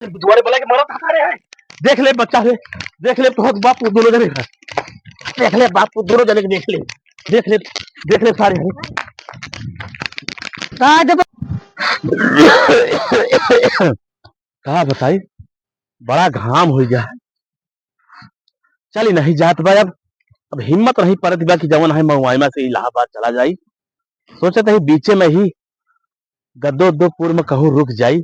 दुआरे बोला कि मरद हटा रहे हैं। देख ले बच्चा से, देख ले बहुत बाप दोनों जने का। देख ले बाप दोनों जने के, देख ले देख ले देख ले सारे कहा बताई बड़ा घाम हो गया है। चली नहीं जात बा अब हिम्मत नहीं पड़त बा कि जवन है महुआइमा से इलाहाबाद चला जाई। सोचे तो बीचे में ही गद्दोपुर में कहूँ रुक जाई।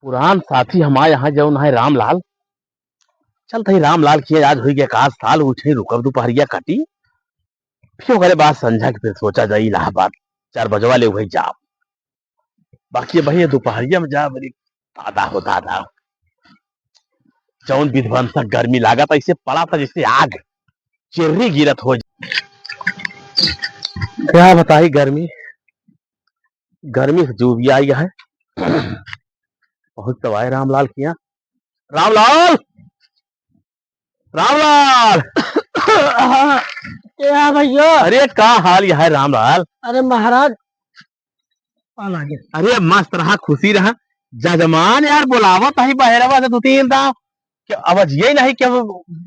पुरान साथी हमारे यहाँ जौन है रामलाल, चल थी रामलाल की आज हुई गया काश साल उठे रुकब दोपहरिया काटी फिर करे बात समझा कि फिर सोचा जाई इलाहाबाद 4 बजवा ले वही जा। बाकी भैया दोपहरिया में जा बड़ी दादा हो दादा जौन विध्वंसक गर्मी लागत ऐसे पड़ा था जैसे आग चिर्री गिरत हो। क्या बताई गर्मी गर्मी से जो भी आई है। बहुत तो आए रामलाल किया। रामलाल रामलाल क्या भैया? अरे का हाल यह है रामलाल? अरे महाराज अरे मस्त रहा खुशी रहा जजमान यार बुलावत है बहरवा से 2-3 दाव अब ये नहीं कि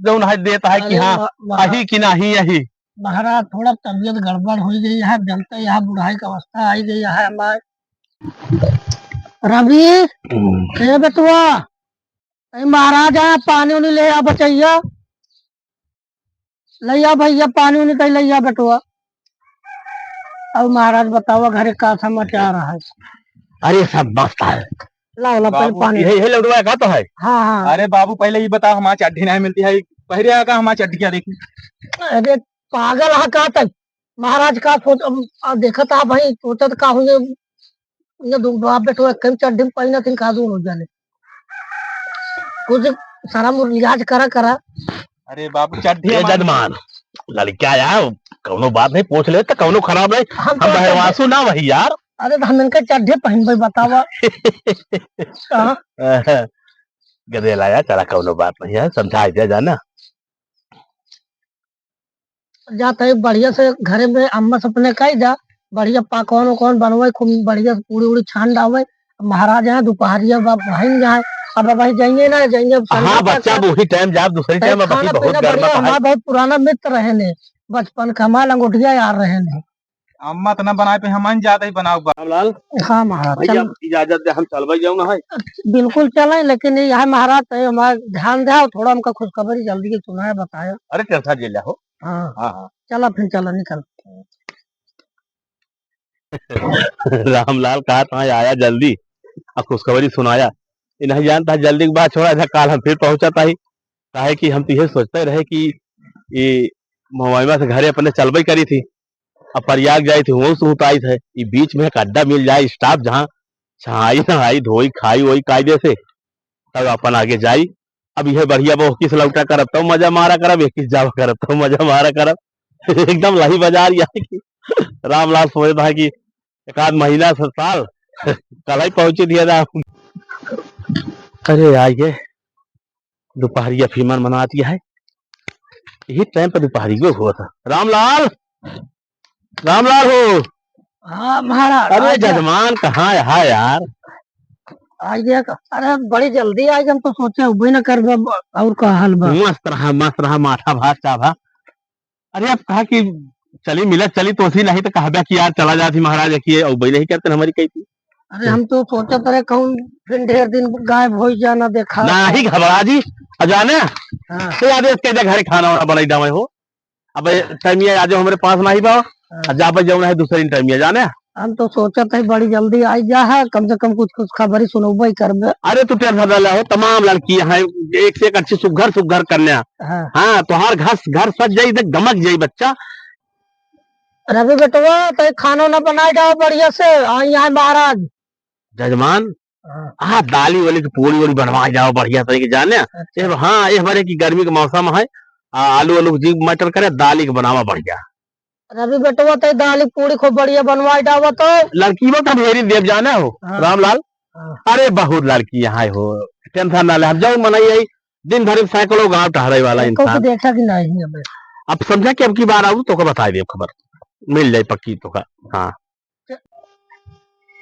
जो है देता है कि हाँ अही कि नहीं यही। महाराज थोड़ा तबीयत गड़बड़ हो गई है, जनता यहाँ बुढ़ाई की अवस्था आई गई है हमारे। रवि ए बेटुआ महाराज आया पानी उनी ले आ बचैया लैया भैया पानी उनी कहीं लैया बेटुआ। अब महाराज बताओ घरे का समाचार है? अरे सब मस्त है। ला पहले पानी यही लड़वा का तो है। हाँ हाँ। अरे बाबू पहले ये बताओ हमारी चड्डी नहीं मिलती है पहले का हमारी चड्डी क्या देखी? अरे पागल है का तक महाराज का देखा था भाई सोचत का हुए बाप बेटो कहीं चड्डी में पहना थी खादू हो जाने कुछ सारा लिहाज करा। अरे बाबू चड्डी जजमान लड़का यार कौनो बात नहीं पूछ ले तो कौनो खराब नहीं हम बहरवासु ना वही यार। अरे तो हम इनके चड्ढे पहन भाई बतावा। गदे लाया चला कौनो बात नहीं है समझा दिया जाना जाता है बढ़िया से घरे में अम्मा सपने का जा बढ़िया पाकवान कौन बनवाए खूब बढ़िया पूरी उड़ी छान डावे। महाराज है दोपहरिया बाप बहन जाए अब भाई जाएंगे ना जाएंगे। हाँ बच्चा वही टाइम जा दूसरे टाइम बहुत गर्म है। हमारा बहुत पुराना मित्र रहे ने बचपन का हमारा लंगोटिया यार रहे ने। अम्मा तो ना बनाए पे हम जाते ही बनाओ रामलाल। हाँ महाराज इजाजत दे हम चलवा जाऊंगा। बिल्कुल चले लेकिन यह महाराज हमारा ध्यान दे थोड़ा हमका खुशखबरी जल्दी की सुना है बताया। अरे टेंशन जिला हो। हाँ हाँ चला फिर चला निकल। रामलाल कहा था आया जल्दी अब खुशखबरी सुनाया नहीं जानता जल्दी की बात छोड़ा था काल हम फिर पहुंचा था ही कहे कि हम तो यह सोचते रहे कि ये महुआइमा से घरे अपने चलबई करी थी अब प्रयाग जाए थे वो सुताई थे ये बीच में एक अड्डा मिल जाए स्टाफ जहाँ छाई नहाई धोई खाई वही कायदे से तब अपन आगे जाई। अब यह बढ़िया वो 21 लौटा करब तो मजा मारा करब 21 जावा करब तो मजा मारा करब एकदम लाही बाजार यार की। रामलाल सोच रहा है कि एक आध महीना साल कल ही पहुंचे दिया था। अरे आइए दोपहरिया फीमन मनाती है यही टाइम पर दोपहरिया हुआ था। रामलाल रामलाल हो। हाँ महाराज। अरे जजमान कहाँ है यार? आ गया अरे बड़ी जल्दी आ गए हम तो सोचे उबे न कर और का हाल बा? मस्त रहा माथा भात चाभा। अरे अब कहा कि चली मिलत चली तो उसी नहीं तो कहा कि यार चला जाती महाराज की उबे नहीं करते हमारी कही थी। अरे हम तो सोचा तरह कहूँ फिर ढेर दिन गायब हो जाना देखा नहीं घबरा जी जाने। हाँ। तो आदेश के घरे खाना वाना बनाई डावे हो अब टाइमिया आज हमारे पास नहीं बा जा पर जाऊँ है दूसरी टाइमिया जाने। हम तो सोचा था बड़ी जल्दी आई जा है कम से कम कुछ खबरी सुनबो ही कर। अरे तू टेंशन ना हो तमाम लड़की है एक से एक अच्छी सुघर करने। हाँ तो हर घर सज जाई गमक जाई बच्चा। रवि बेटवा तो खाना ना बनाए जाओ बढ़िया से यहाँ महाराज। जजमान हाँ दाली वाली की पूरी वोड़ी बनवा जाओ बढ़िया तरीके जाने। हाँ ये हमारे की गर्मी का मौसम है आलू आलू जी मटर करे दाली के बनावा बढ़िया। रवि बेटवा तो दाली पूरी खूब बढ़िया बनवाई जाओ तो लड़की तो ढेरी देव जाना हो। रामलाल अरे बहुत लड़की यहाँ हो टेंशन ना ले हम जाऊँ मनाई दिन भर सैकड़ों गाँव टहरे वाला इंसान देखा कि नहीं अब समझा कि अब की बार आऊ तो बता दे खबर मिल जाए पक्की तो का। हाँ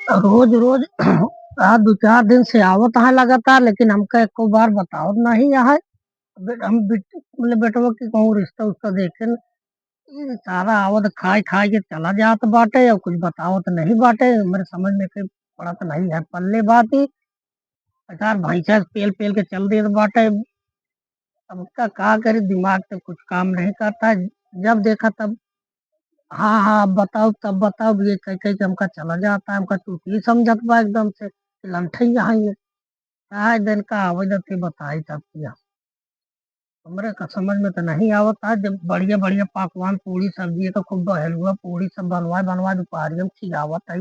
रोज रोज आज 2-4 दिन से आवत है लगातार, लेकिन हमका एको बार बताओ नहीं है। हम मतलब बेटवा के कहूँ रिश्ता उश्ता देखे न, ये सारा आवत खाए खाए के चला जात बाटे और कुछ बतावत नहीं बाटे। मेरे समझ में के पड़त नहीं है पल्ले बात ही। बेचार भैंसा पेल पेल के चल देत बाटे। अब उसका का करे, दिमाग से कुछ काम नहीं करता है। जब देखा तब हाँ हाँ अब बताओ तब बताओ, ये कह कह के हमका चला जाता है। हमका चूती समझत बा एकदम से लंठे यहाँ ये काय दिन का आवेदन से बताई तब किया। हमरे का समझ में तो नहीं आवता। जब बढ़िया बढ़िया पकवान पूरी सब्जी तो खूब हलवा पूरी सब बनवाए बनवाए दोपहरिया में खिलावत है।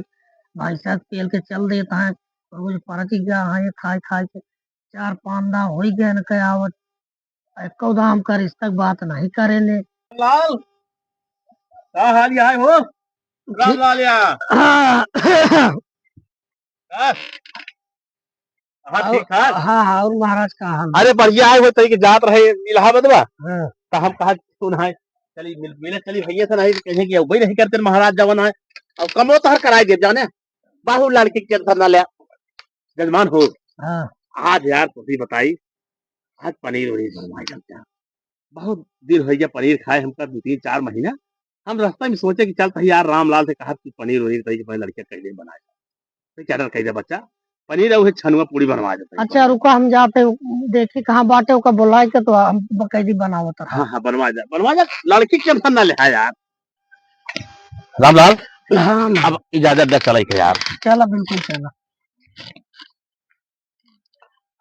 भैंसा पेल के चल देता है, रोज परच गया है ये खाए खाए के 4-5 दाव हो गए न के आवत। एको दाम का रिश्ता की बात नहीं करेले। लाल का हाल यहाँ हो? राम लाल यहाँ हाँ हाँ हाँ, ठीक ठाक। हाँ हाँ, और महाराज का हाल अरे बढ़िया है वो तरीके जात रहे इलाहाबाद बा। हाँ। तो हम कहा सुन है चली मिले चली भैया से नहीं कहें कि वही नहीं करते महाराज जवन है। अब कमो तो हर कराई दे जाने बाहु लड़की के टेंशन ना ले जजमान हो। हाँ आज यार तुझे बताई आज पनीर वनीर बनवाई करते हैं। बहुत दिन हो गया पनीर खाए हमका 2-3-4 महीना। हम रास्ता में सोचे कि चल तो यार रामलाल से कहा कि पनीर वनीर तरीके से लड़के कैसे बनाए तो क्या डर कह बच्चा पनीर है वो छनुआ पूरी बनवा देते अच्छा रुको हम जाते देखी कहाँ बाटे ओका बुलाए के तो हम बकैदी बनावत रहा। हाँ हाँ बनवा जा लड़की के टेंशन ना ले यार रामलाल। हाँ अब इजाजत दे चले के यार चला बिल्कुल चला।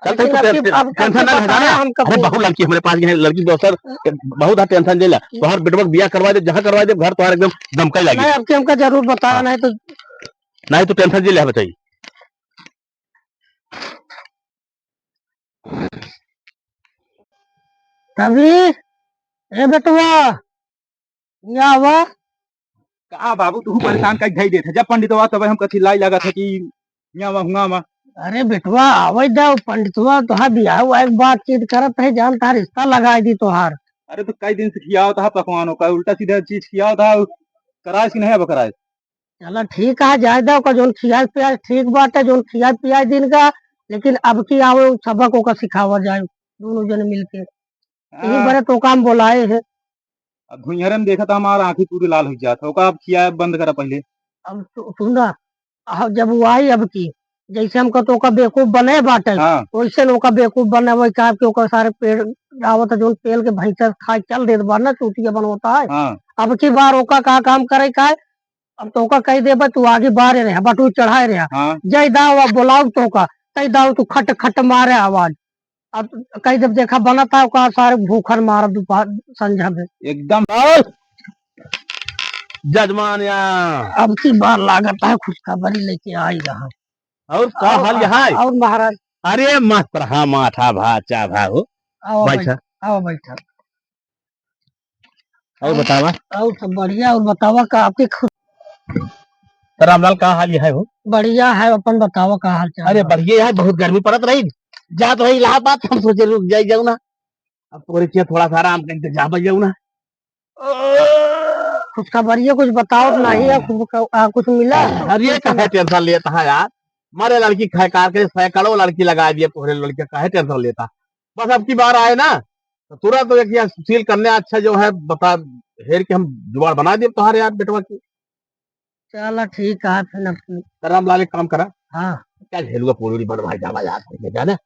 चल लेकिन अब टेंशन ना बताया है। हम अरे कब बहु लड़की हमारे पास है लड़की दोस्त बहुत है टेंशन दे ला तोहर बेटवा बिया करवा दे जहाँ करवा दे घर तोहर एकदम दमकई लगी नहीं अब हमका जरूर बताया हाँ। नहीं तो नहीं तो टेंशन दे ले बताइए तभी ए बेटवा या हुआ। का बाबू तू परेशान कर धई देत है। जब पंडित हुआ तब हम कथी लाई लगा था कि यहाँ हुआ अरे बेटवा आवे जाओ पंडितवा तोहार बियाह हुआ एक बातचीत करत है जान तार रिश्ता लगाई दी तोहार। अरे तो कई दिन से खिया था पकवानों का उल्टा सीधा चीज खिया था कराए कि नहीं अब कराए। चला ठीक है जाए दो का जोन खियाई पियाई ठीक बात है जोन खियाई पियाई दिन का। लेकिन अब की आओ सबक ओका सिखावा जाए दोनों जने मिलके यही हाँ, बड़े तो काम बोलाए है। अब धुइहरे में देखा था हमारा आंखें पूरी लाल हो जाता होगा। अब खिया बंद करा पहले। अब सुना जब वो आई अब की जैसे हमको तो ओका बेवकूफ बने बाटे हाँ वैसे ओका बेवकूफ बने वही कहा कि ओका सारे पेड़ आवत है जोन पेल के भैंसा खाए चल देत बार ना चूतिया बनवता है। हाँ अब की बार ओका का काम करे का है। अब तो ओका कह दे तू आगे बाहर रहा बटू चढ़ाए रहा हाँ जय दाव बोलाऊ तो का तय दाव तू खट खट मारे आवाज। अब कई जब देखा बना था ओका सारे भूखर मार दोपहर संझा में। एकदम जजमान यहाँ अब की बार लागत है खुशखबरी लेके आई रहा। और का हाल यहाँ और महाराज अरे मस्त रहा माठा भा चा भा हो आओ बैठा आओ बैठा और बतावा और सब बढ़िया और बतावा का आपके तो रामलाल का हाल यहाँ हो। बढ़िया है अपन बतावा का हाल चाल अरे बढ़िया है बहुत गर्मी पड़त रही जा तो रही इलाहाबाद हम सोचे रुक जाई जाऊ ना अब पूरे थोड़ा सा आराम करके जा जाऊ ना खुशखबरी कुछ बताओ नहीं है कुछ मिला। अरे काहे टेंशन लेता है यार मारे लड़की कार के सैकड़ों लड़की लगा दिए पूरे लड़के काहे टेंशन लेता बस अब की बार आए ना तो तुरंत तो एक सुशील कन्या अच्छा जो है बता हेर के हम जुगाड़ बना दिए तुम्हारे यार बेटवा की। चलो ठीक है फिर तो रामलाल एक काम करा हाँ क्या झेलूगा पूरी बनवाई जावा यार जाने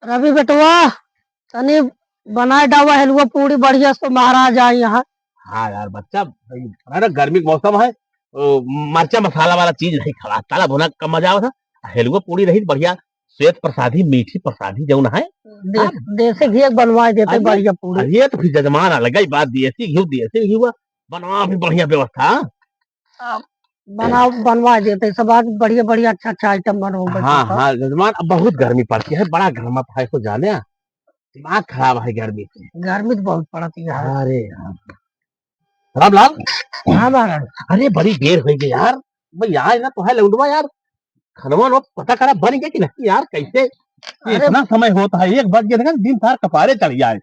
रवि बेटवा तनी बनाए डावा हलवा पूरी बढ़िया से महाराज आए यहाँ। हाँ यार बच्चा है ना गर्मी का मौसम है मरचा मसाला वाला चीज नहीं खा ताला भुना कम मजा आवत था हेलुआ पूरी रही बढ़िया श्वेत प्रसादी मीठी प्रसादी जौन है देसी घी बनवाए देते बढ़िया पूरी। अरे तो फिर जजमान अलग ही बात देसी घी बनवा भी बढ़िया व्यवस्था बना बनवा देते सब आज बढ़िया बढ़िया अच्छा अच्छा आइटम बनो। हाँ हाँ जजमान अब बहुत गर्मी पड़ती है बड़ा गर्म है इसको जाने दिमाग खराब है गर्मी से गर्मी तो बहुत पड़ती है। अरे रामलाल हाँ महाराज अरे बड़ी देर हो गई यार भाई यहाँ ना तो है लौंडवा यार खनवा लोग पता करा बन गया कि नहीं यार कैसे इतना समय होता है 1 बज गया दिन सार कपारे चढ़ जाए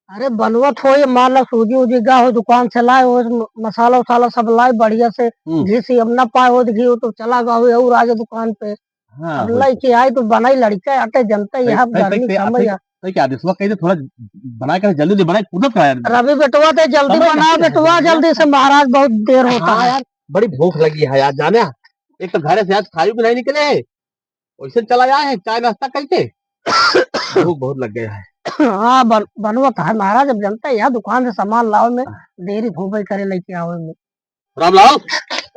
अरे बनवत हो ये मान लो सूजी उजी गा हो दुकान से लाए हो मसाला उसाला सब लाए बढ़िया से घी सी अब ना पाए हो तो घी हो तो चला गा हो और आगे दुकान पे हाँ अब होई लड़की आई तो बनाई लड़का आटे जनता सही यहाँ सही गर्मी सही समय आ सही क्या आदेश हुआ कहीं थोड़ा बना कर जल्दी जल्दी बनाए कूदत का यार रवि बेटवा तो जल्दी समय बना लगता है बेटवा जल्दी जल्दी से महाराज बहुत देर होता हाँ है यार बड़ी भूख लगी है यार जाने एक तो घर से आज खाई भी नहीं निकले वैसे चला जाए है चाय नाश्ता करके भूख बहुत लग गया है हाँ बनवत है महाराज अब जनता है यहाँ दुकान से सामान लाओ में देरी धोबई करे लेके आओ में रामलाल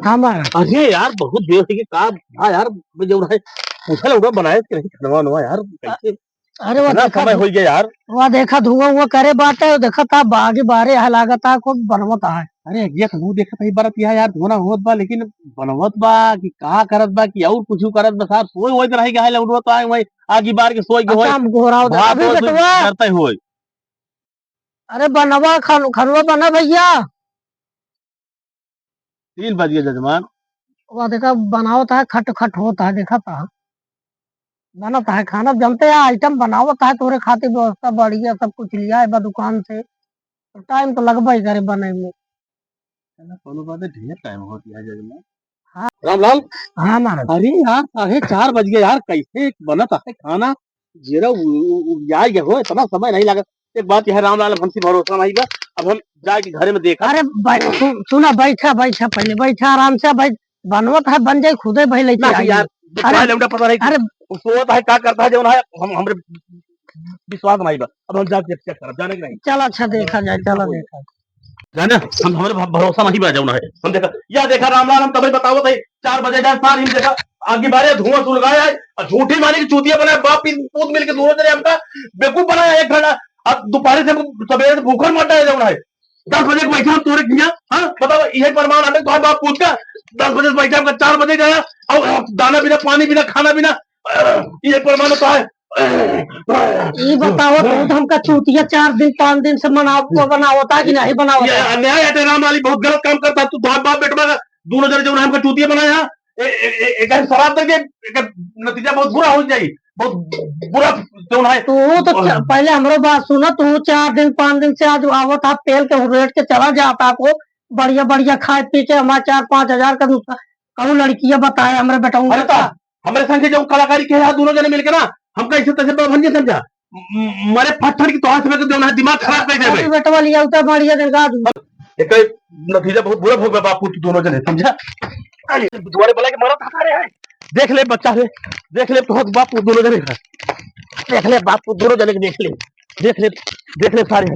हाँ महाराज अरे यार बहुत देर से का हाँ यार मैं जो है पूछा लगा बनाए कि नहीं खनवा नवा यार कैसे अरे वो इतना देखा समय हो गया यार वो देखा धुआं हुआ करे बाटे वो देखा था बागी बारे है लागत है को बनवत है अरे ये कहूँ देखा था बारत यह यार धोना होत बा लेकिन बनवत बा कि का करत बा कि और कुछ करत बा साहब सोई होई रही गया लौटवत आए वही आगे बार के सोई के होई अच्छा हम घोराव दे भात अभी हो बेटवा करते होई अरे बनवा खनवा बना भैया 3 बज गए जजमान वो देखा बनावत है खट खट होता है देखा था बनता है खाना जमते हैं आइटम बनावत है तोरे खातिर व्यवस्था बढ़िया सब कुछ लिया है बा दुकान से तो टाइम तो लगभग ही करे बने में कोनो बात है ढेर टाइम हो गया जजमान हाँ रामलाल हाँ महाराज अरे यार 4:30 बज गए यार कैसे बनता है खाना जीरा यार ये हो इतना समय नहीं लगा एक बात यह है रामलाल अब हमसे भरोसा नहीं बा अब हम जाके घरे में देखा अरे सुना बैठा बैठा पहले बैठा आराम से भाई बनवत है बन जाए खुदे भाई लेके नहीं आई यार अरे लौटा पता नहीं अरे सोता है क्या करता है जो है हम हमरे विश्वास नहीं बा अब हम जाके चेक करब जाने के नहीं चल अच्छा देखा जाए चलो देखा जाने हम हमारे भरोसा नहीं बा जाऊना है हम देखा या देखा रामलाल हम तभी बताओ थे 4 बजे जाए सार हम देखा आगे बारे धुआं सुलगाया है और झूठी मारी की चूतिया बनाया बाप पूत मिल के दोनों जने हमका बेवकूफ बनाया एक घंटा अब दोपहर से सवेरे से भूखल मर जाए जाऊना है 10 बजे बैठा हम तोरे किया हाँ बताओ यही प्रमाण हमें तुम्हारे बाप पूछ का 10 बजे से बैठा हमका 4 बजे गया और दाना बिना पानी बिना खाना बिना ये प्रमाण होता है ये बताओ तो हमका छुट्टियां 4 दिन 5 दिन से बनावता कि नहीं ये बनावता अन्याय है तेरा वाली बहुत गलत काम करता है तू बाप बाप बेटवा का दोनों जने जो हमका चूतिया बनाया एक शराब दे एक नतीजा बहुत बुरा हो जाए बहुत बुरा जो है तू तो पहले हमरो बात सुना तू 4 दिन 5 दिन से आज आवत आप तेल के रेट के चला जाता को बढ़िया बढ़िया खाए पी के हमारे 4-5 हजार का दूसरा कहूँ लड़कियां बताए हमारे बेटाऊं अरे ता हमारे संग जो कलाकारी के है दोनों जने मिलके ना हम कैसे तैसे भंजे समझा मरे फटफट की तोहार में जो है दिमाग खराब कर देवे बेटवा लिया उतर बढ़िया दिन का एक नतीजा बहुत बुरा भोग बापू दोनों जने समझा अरे दुआरे बोला कि मरत हटा रहे हैं देख ले बच्चा रे देख ले तो बापू दोनों जने देख ले बापू दोनों जने देख ले सारे